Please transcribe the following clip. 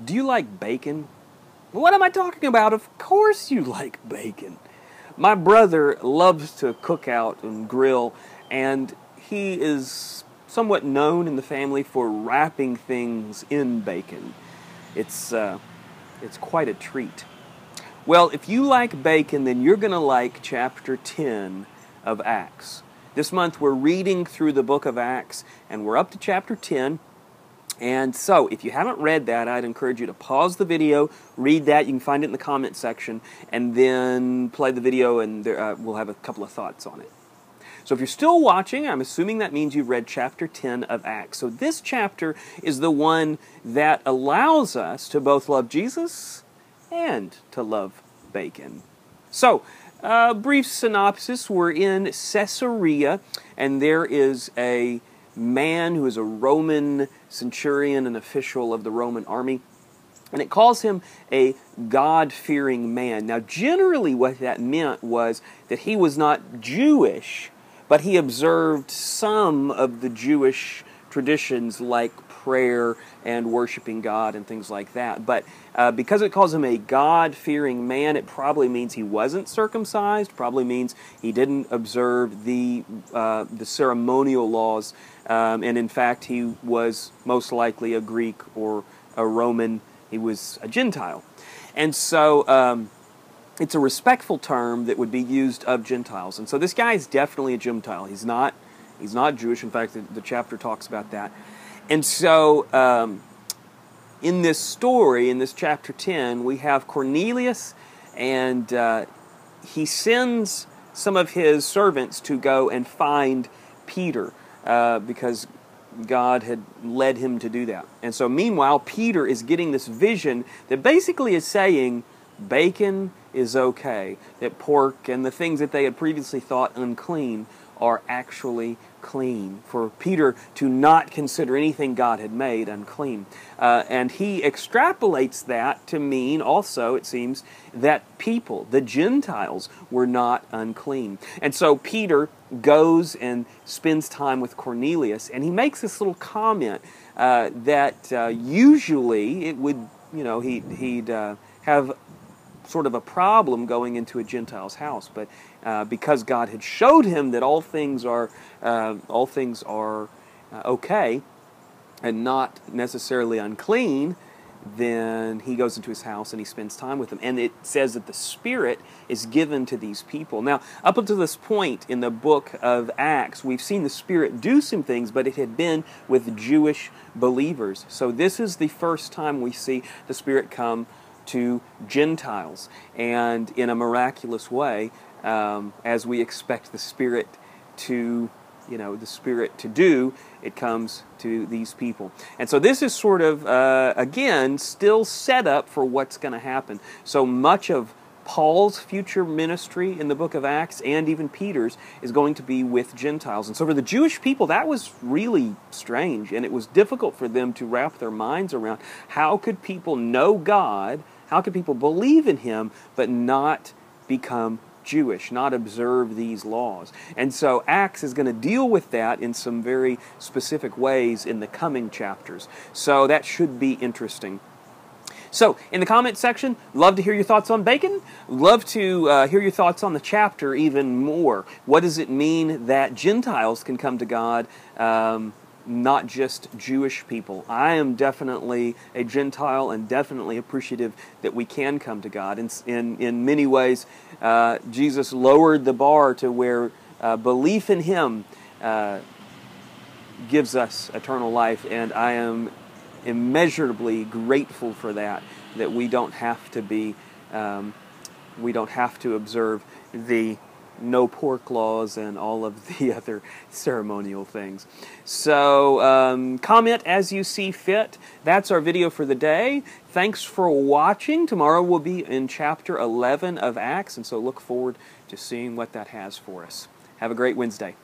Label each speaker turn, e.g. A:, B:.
A: Do you like bacon? What am I talking about? Of course you like bacon. My brother loves to cook out and grill, and he is somewhat known in the family for wrapping things in bacon. It's quite a treat. Well, if you like bacon, then you're going to like chapter 10 of Acts. This month we're reading through the book of Acts, and we're up to chapter 10. And so, if you haven't read that, I'd encourage you to pause the video, read that. You can find it in the comment section, and then play the video, and we'll have a couple of thoughts on it. So if you're still watching, I'm assuming that means you've read chapter 10 of Acts. So this chapter is the one that allows us to both love Jesus and to love bacon. So, brief synopsis. We're in Caesarea, and there is a man who is a Roman centurion, an official of the Roman army, and it calls him a God-fearing man. Now, generally what that meant was that he was not Jewish, but he observed some of the Jewish traditions like prayer and worshiping God and things like that. But because it calls him a God-fearing man, it probably means he wasn't circumcised, probably means he didn't observe the ceremonial laws, and in fact he was most likely a Greek or a Roman. He was a Gentile. And so it's a respectful term that would be used of Gentiles. And so this guy is definitely a Gentile. He's not Jewish. In fact, the chapter talks about that. And so in this story, in this chapter 10, we have Cornelius, and he sends some of his servants to go and find Peter because God had led him to do that. And so meanwhile, Peter is getting this vision that basically is saying bacon is okay, that pork and the things that they had previously thought unclean are actually clean, for Peter to not consider anything God had made unclean. And he extrapolates that to mean also, it seems, that people, the Gentiles, were not unclean. And so Peter goes and spends time with Cornelius, and he makes this little comment that usually it would, he'd have sort of a problem going into a Gentile's house, but because God had showed him that all things are okay and not necessarily unclean, then he goes into his house and he spends time with them. And it says that the Spirit is given to these people. Now, up until this point in the book of Acts, we've seen the Spirit do some things, but it had been with Jewish believers. So this is the first time we see the Spirit come to Gentiles, and in a miraculous way, as we expect the Spirit to, do, it comes to these people. And so this is sort of, again, still set up for what's going to happen. So much of Paul's future ministry in the book of Acts, and even Peter's, is going to be with Gentiles. And so for the Jewish people, that was really strange, and it was difficult for them to wrap their minds around how could people know God, how could people believe in Him, but not become Jewish, not observe these laws? And so Acts is going to deal with that in some very specific ways in the coming chapters. So that should be interesting. So, in the comment section, love to hear your thoughts on bacon. Love to hear your thoughts on the chapter even more. What does it mean that Gentiles can come to God, not just Jewish people? I am definitely a Gentile and definitely appreciative that we can come to God. In many ways, Jesus lowered the bar to where belief in Him gives us eternal life, and I am immeasurably grateful for that we don't have to be, we don't have to observe the no pork laws and all of the other ceremonial things. So comment as you see fit. That's our video for the day. Thanks for watching. Tomorrow we'll be in chapter 11 of Acts, and so look forward to seeing what that has for us. Have a great Wednesday.